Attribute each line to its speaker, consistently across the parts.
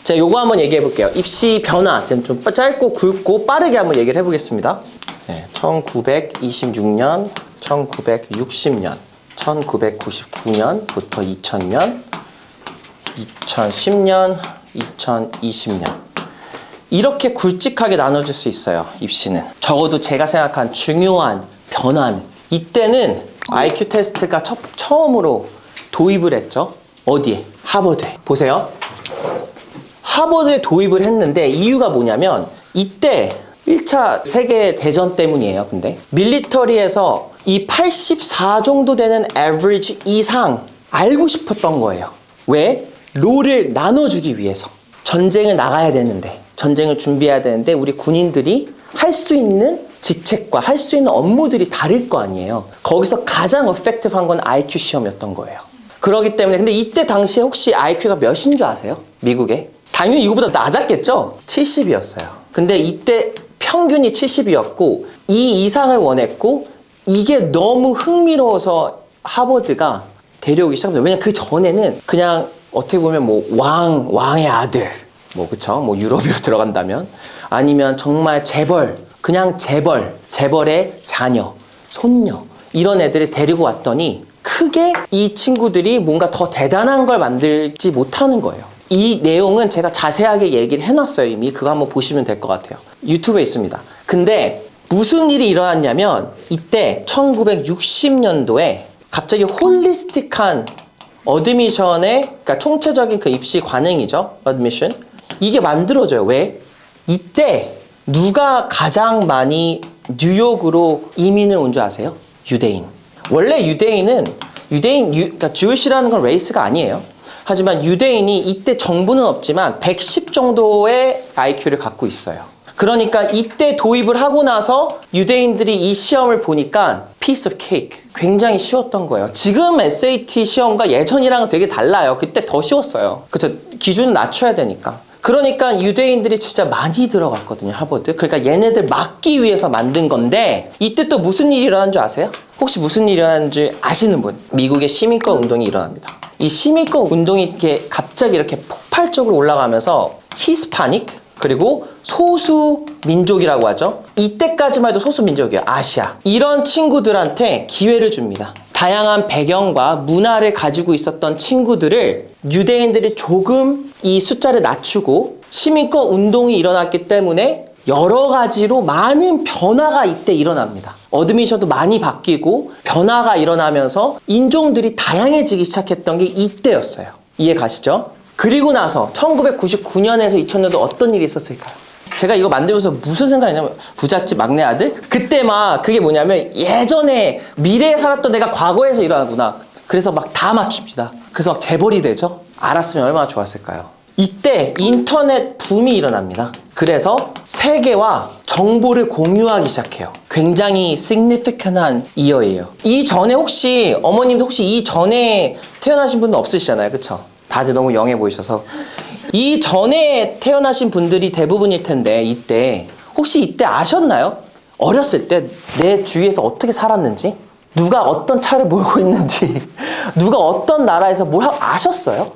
Speaker 1: 자, 요거 한번 얘기해 볼게요. 입시 변화 좀 짧고 굵고 빠르게 한번 얘기를 해보겠습니다. 네, 1926년, 1960년, 1999년부터 2000년, 2010년, 2020년 이렇게 굵직하게 나눠질 수 있어요. 입시는. 적어도 제가 생각한 중요한 변화는 이때는 IQ 테스트가 처음으로 도입을 했죠. 어디에? 하버드에. 보세요. 하버드에 도입을 했는데 이유가 뭐냐면 이때 1차 세계대전 때문이에요. 근데 밀리터리에서 이 84 정도 되는 average 이상 알고 싶었던 거예요. 왜? 롤을 나눠주기 위해서. 전쟁을 나가야 되는데, 전쟁을 준비해야 되는데 우리 군인들이 할 수 있는 직책과 할 수 있는 업무들이 다를 거 아니에요. 거기서 가장 effective한 건 IQ 시험이었던 거예요. 그렇기 때문에 근데 이때 당시에 혹시 IQ가 몇인 줄 아세요? 미국에? 당연히 이거보다 낮았겠죠? 70이었어요. 근데 이때 평균이 70이었고 이 이상을 원했고 이게 너무 흥미로워서 하버드가 데려오기 시작합니다. 왜냐면 그 전에는 그냥 어떻게 보면 뭐 왕의 아들 그쵸? 유럽으로 들어간다면 아니면 정말 그냥 재벌의 자녀, 손녀 이런 애들을 데리고 왔더니 크게 이 친구들이 뭔가 더 대단한 걸 만들지 못하는 거예요. 이 내용은 제가 자세하게 얘기를 해놨어요. 이미 그거 한번 보시면 될 것 같아요. 유튜브에 있습니다. 근데 무슨 일이 일어났냐면 이때 1960년도에 갑자기 홀리스틱한 어드미션의 그러니까 총체적인 그 입시 관행이죠. 어드미션. 이게 만들어져요. 왜? 이때 누가 가장 많이 뉴욕으로 이민을 온 줄 아세요? 유대인. 원래 그러니까 Jewish라는 건 레이스가 아니에요. 하지만 유대인이 이때 정보는 없지만 110 정도의 IQ를 갖고 있어요. 그러니까 이때 도입을 하고 나서 유대인들이 이 시험을 보니까 piece of cake. 굉장히 쉬웠던 거예요. 지금 SAT 시험과 예전이랑은 되게 달라요. 그때 더 쉬웠어요. 그쵸? 기준을 낮춰야 되니까. 그러니까 유대인들이 진짜 많이 들어갔거든요, 하버드. 그러니까 얘네들 막기 위해서 만든 건데 이때 또 무슨 일이 일어난 줄 아세요? 혹시 무슨 일이 일어났는지 아시는 분? 미국의 시민권 운동이 일어납니다. 이 시민권 운동이 갑자기 이렇게 폭발적으로 올라가면서 히스파닉 그리고 소수 민족이라고 하죠. 이때까지만 해도 소수 민족이에요. 아시아. 이런 친구들한테 기회를 줍니다. 다양한 배경과 문화를 가지고 있었던 친구들을 유대인들이 조금 이 숫자를 낮추고 시민권 운동이 일어났기 때문에 여러 가지로 많은 변화가 이때 일어납니다. 어드미션도 많이 바뀌고 변화가 일어나면서 인종들이 다양해지기 시작했던 게 이때였어요. 이해 가시죠? 그리고 나서 1999년에서 2000년도 어떤 일이 있었을까요? 제가 이거 만들면서 무슨 생각이냐면 부잣집 막내 아들? 그때 막 그게 뭐냐면 예전에 미래에 살았던 내가 과거에서 일어나구나. 그래서 막 다 맞춥니다. 그래서 막 재벌이 되죠? 알았으면 얼마나 좋았을까요? 이때 인터넷 붐이 일어납니다. 그래서 세계와 정보를 공유하기 시작해요. 굉장히 significant한 이어예요. 이 전에 혹시 어머님도 혹시 이 전에 태어나신 분은 없으시잖아요. 그쵸? 다들 너무 영해 보이셔서 이 전에 태어나신 분들이 대부분일 텐데 혹시 이때 아셨나요? 어렸을 때 내 주위에서 어떻게 살았는지 누가 어떤 차를 몰고 있는지 누가 어떤 나라에서 뭘 아셨어요?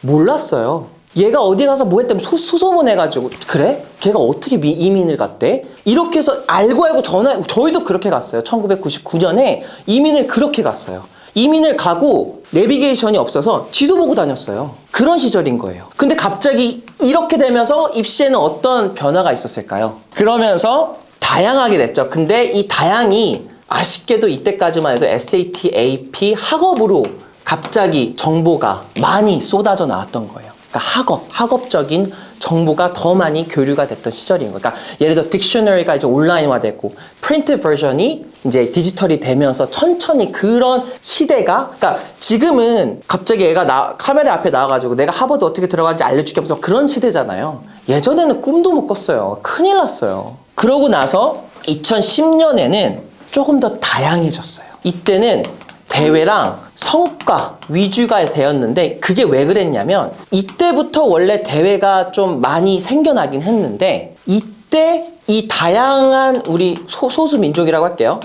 Speaker 1: 몰랐어요. 얘가 어디 가서 뭐 했다면 수소문해가지고 그래? 걔가 어떻게 이민을 갔대? 이렇게 해서 알고 저희도 그렇게 갔어요. 1999년에 이민을 그렇게 갔어요. 이민을 가고 내비게이션이 없어서 지도 보고 다녔어요. 그런 시절인 거예요. 근데 갑자기 이렇게 되면서 입시에는 어떤 변화가 있었을까요? 그러면서 다양하게 됐죠. 근데 이 다양이 아쉽게도 이때까지만 해도 SAT, AP, 학업으로 갑자기 정보가 많이 쏟아져 나왔던 거예요. 그러니까 학업적인 정보가 더 많이 교류가 됐던 시절인 거예요. 그러니까 예를 들어 딕셔너리가 이제 온라인화되고 프린트 버전이 이제 디지털이 되면서 천천히 그런 시대가 그러니까 지금은 갑자기 애가 카메라 앞에 나와가지고 내가 하버드 어떻게 들어가는지 알려줄게 하면서 그런 시대잖아요. 예전에는 꿈도 못 꿨어요. 큰일 났어요. 그러고 나서 2010년에는 조금 더 다양해졌어요. 이때는 대회랑 성과 위주가 되었는데 그게 왜 그랬냐면 이때부터 원래 대회가 좀 많이 생겨나긴 했는데 이때 이 다양한 우리 소수 민족이라고 할게요.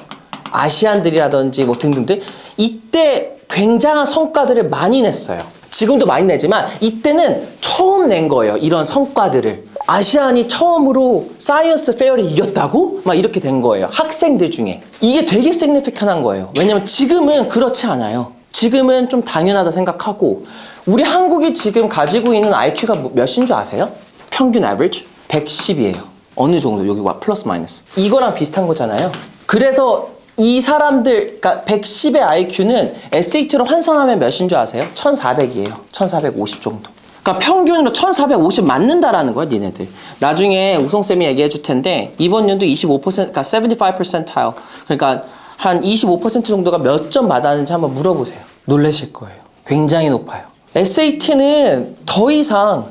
Speaker 1: 아시안들이라든지 뭐 등등들 이때 굉장한 성과들을 많이 냈어요. 지금도 많이 내지만 이때는 처음 낸 거예요. 이런 성과들을. 아시안이 처음으로 사이언스 페어를 이겼다고? 막 이렇게 된 거예요. 학생들 중에. 이게 되게 significant한 거예요. 왜냐면 지금은 그렇지 않아요. 지금은 좀 당연하다 생각하고 우리 한국이 지금 가지고 있는 IQ가 몇인 줄 아세요? 평균 average? 110이에요. 어느 정도 여기 와 플러스 마이너스. 이거랑 비슷한 거잖아요. 그래서 이 사람들, 그러니까 110의 IQ는 SAT로 환산하면 몇인 줄 아세요? 1400이에요. 1450 정도. 그러니까 평균으로 1450 맞는다라는 거야, 니네들. 나중에 우성쌤이 얘기해 줄 텐데 이번 연도 25%, 그러니까 75%, 그러니까 한 25% 정도가 몇 점 받았는지 한번 물어보세요. 놀라실 거예요. 굉장히 높아요. SAT는 더 이상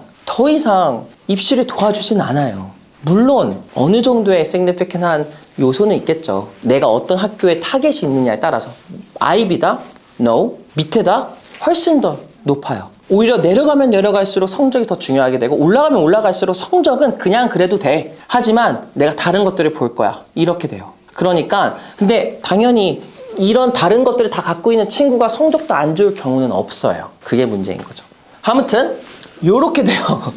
Speaker 1: 입시를 도와주진 않아요. 물론 어느 정도의 significant한 요소는 있겠죠. 내가 어떤 학교에 타겟이 있느냐에 따라서. 아이비다? No. 밑에다? 훨씬 더 높아요. 오히려 내려가면 내려갈수록 성적이 더 중요하게 되고 올라가면 올라갈수록 성적은 그냥 그래도 돼. 하지만 내가 다른 것들을 볼 거야. 이렇게 돼요. 그러니까 근데 당연히 이런 다른 것들을 다 갖고 있는 친구가 성적도 안 좋을 경우는 없어요. 그게 문제인 거죠. 아무튼 요렇게 돼요.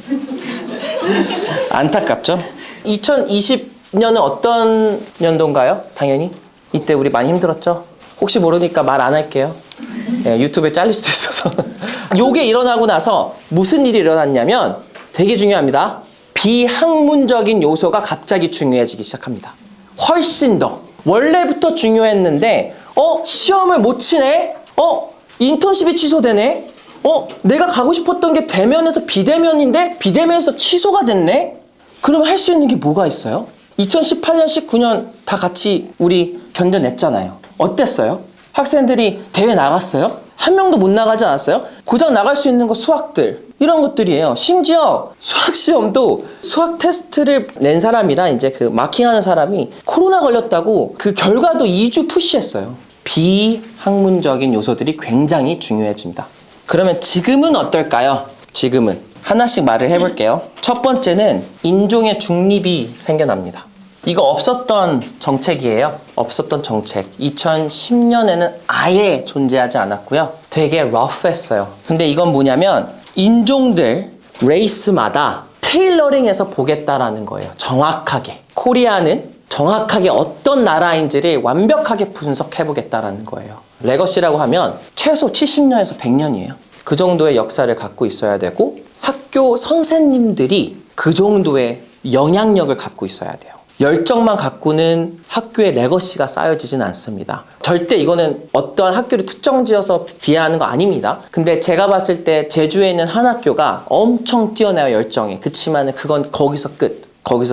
Speaker 1: 안타깝죠? 2020년은 어떤 연도인가요? 당연히 이때 우리 많이 힘들었죠? 혹시 모르니까 말 안 할게요. 네, 유튜브에 잘릴 수도 있어서. 요게 일어나고 나서 무슨 일이 일어났냐면 되게 중요합니다. 비학문적인 요소가 갑자기 중요해지기 시작합니다. 훨씬 더. 원래부터 중요했는데 시험을 못 치네? 인턴십이 취소되네? 내가 가고 싶었던 게 대면에서 비대면인데 비대면에서 취소가 됐네? 그럼 할 수 있는 게 뭐가 있어요? 2018년, 19년 다 같이 우리 견뎌냈잖아요. 어땠어요? 학생들이 대회 나갔어요? 한 명도 못 나가지 않았어요? 고작 나갈 수 있는 거 수학들 이런 것들이에요. 심지어 수학 시험도 수학 테스트를 낸 사람이랑 이제 그 마킹하는 사람이 코로나 걸렸다고 그 결과도 2주 푸시했어요. 비학문적인 요소들이 굉장히 중요해집니다. 그러면 지금은 어떨까요? 지금은 하나씩 말을 해볼게요. 첫 번째는 인종의 중립이 생겨납니다. 이거 없었던 정책이에요. 없었던 정책. 2010년에는 아예 존재하지 않았고요. 되게 러프했어요. 근데 이건 뭐냐면 인종들, 레이스마다 테일러링해서 보겠다라는 거예요. 정확하게. 코리아는 정확하게 어떤 나라인지를 완벽하게 분석해보겠다라는 거예요. 레거시라고 하면 최소 70년에서 100년이에요. 그 정도의 역사를 갖고 있어야 되고 학교 선생님들이 그 정도의 영향력을 갖고 있어야 돼요. 열정만 갖고는 학교의 레거시가 쌓여지진 않습니다. 절대 이거는 어떠한 학교를 특정 지어서 비하하는 거 아닙니다. 근데 제가 봤을 때 제주에 있는 한 학교가 엄청 뛰어나요, 열정이. 그치만은 그건 거기서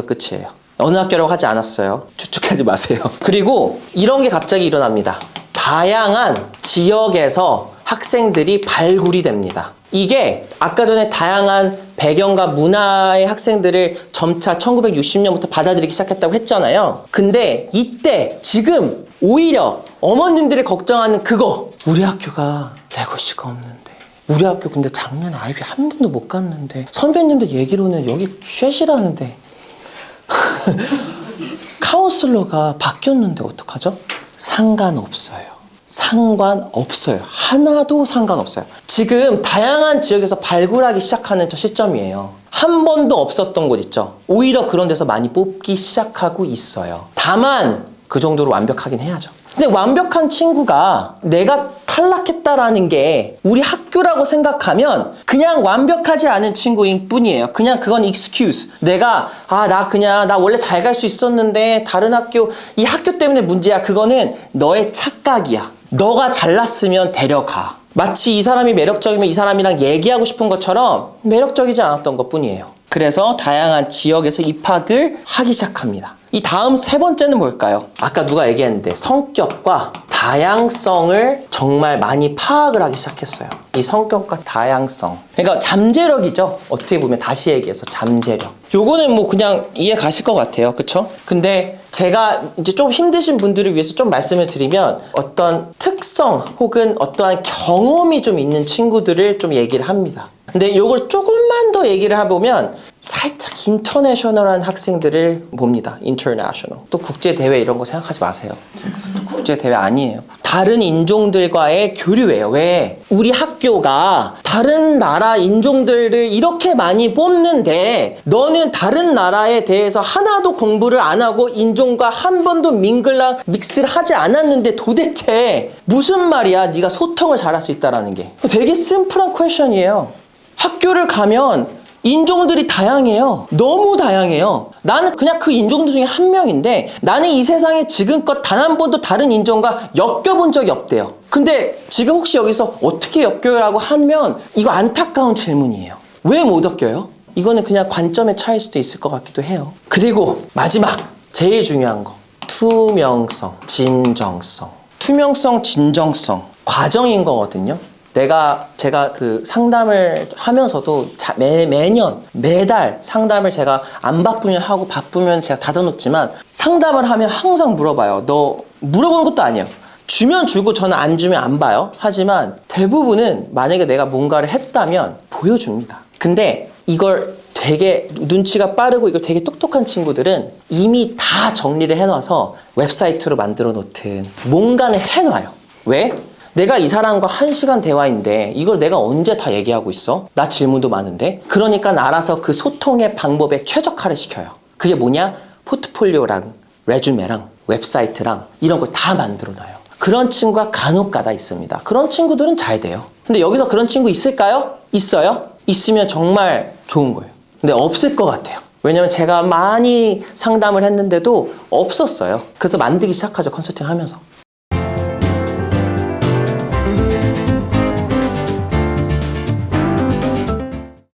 Speaker 1: 끝이에요. 어느 학교라고 하지 않았어요. 추측하지 마세요. 그리고 이런 게 갑자기 일어납니다. 다양한 지역에서 학생들이 발굴이 됩니다. 이게 아까 전에 다양한 배경과 문화의 학생들을 점차 1960년부터 받아들이기 시작했다고 했잖아요. 근데 이때 지금 오히려 어머님들이 걱정하는 그거, 우리 학교가 레거시가 없는데, 우리 학교 근데 작년에 아이비 한 번도 못 갔는데, 선배님들 얘기로는 여기 쉐시라는데 카운슬러가 바뀌었는데 어떡하죠? 상관없어요. 하나도 상관없어요. 지금 다양한 지역에서 발굴하기 시작하는 저 시점이에요. 한 번도 없었던 곳 있죠. 오히려 그런 데서 많이 뽑기 시작하고 있어요. 다만 그 정도로 완벽하긴 해야죠. 근데 완벽한 친구가 내가 탈락했다라는 게 우리 학교라고 생각하면 그냥 완벽하지 않은 친구일 뿐이에요. 그냥 그건 excuse. 내가 나 원래 잘 갈 수 있었는데 다른 학교, 이 학교 때문에 문제야. 그거는 너의 착각이야. 너가 잘났으면 데려가. 마치 이 사람이 매력적이면 이 사람이랑 얘기하고 싶은 것처럼 매력적이지 않았던 것 뿐이에요. 그래서 다양한 지역에서 입학을 하기 시작합니다. 이 다음 세 번째는 뭘까요? 아까 누가 얘기했는데 성격과 다양성을 정말 많이 파악을 하기 시작했어요. 이 성격과 다양성. 그러니까 잠재력이죠. 어떻게 보면 다시 얘기해서 잠재력. 요거는 뭐 그냥 이해 가실 것 같아요. 그쵸? 근데 제가 이제 좀 힘드신 분들을 위해서 좀 말씀을 드리면 어떤 특성 혹은 어떠한 경험이 좀 있는 친구들을 좀 얘기를 합니다. 근데 요걸 조금만 더 얘기를 해보면 살짝 인터내셔널한 학생들을 봅니다. 인터내셔널. 또 국제대회 이런 거 생각하지 마세요. 국제대회 아니에요. 다 다른 인종들과의 교류예요. 왜? 우리 학교가 다른 나라 인종들을 이렇게 많이 뽑는데 너는 다른 나라에 대해서 하나도 공부를 안 하고 인종과 한 번도 믹스를 하지 않았는데 도대체 무슨 말이야? 네가 소통을 잘할 수 있다라는 게. 되게 심플한 퀘션이에요. 학교를 가면 인종들이 다양해요. 너무 다양해요. 나는 그냥 그 인종들 중에 한 명인데 나는 이 세상에 지금껏 단 한 번도 다른 인종과 엮여본 적이 없대요. 근데 지금 혹시 여기서 어떻게 엮여라고 하면 이거 안타까운 질문이에요. 왜 못 엮여요? 이거는 그냥 관점의 차이일 수도 있을 것 같기도 해요. 그리고 마지막 제일 중요한 거 투명성, 진정성. 투명성, 진정성 과정인 거거든요. 제가 그 상담을 하면서도 매달 상담을 제가 안 바쁘면 하고 바쁘면 제가 닫아놓지만 상담을 하면 항상 물어봐요. 너 물어보는 것도 아니에요. 주면 주고 저는 안 주면 안 봐요. 하지만 대부분은 만약에 내가 뭔가를 했다면 보여줍니다. 근데 이걸 되게 눈치가 빠르고 이걸 되게 똑똑한 친구들은 이미 다 정리를 해놔서 웹사이트로 만들어 놓든 뭔가는 해놔요. 왜? 내가 이 사람과 1시간 대화인데 이걸 내가 언제 다 얘기하고 있어? 나 질문도 많은데? 그러니까 알아서 그 소통의 방법에 최적화를 시켜요. 그게 뭐냐? 포트폴리오랑 레주메랑 웹사이트랑 이런 걸 다 만들어놔요. 그런 친구가 간혹가다 있습니다. 그런 친구들은 잘 돼요. 근데 여기서 그런 친구 있을까요? 있어요? 있으면 정말 좋은 거예요. 근데 없을 것 같아요. 왜냐면 제가 많이 상담을 했는데도 없었어요. 그래서 만들기 시작하죠, 컨설팅 하면서.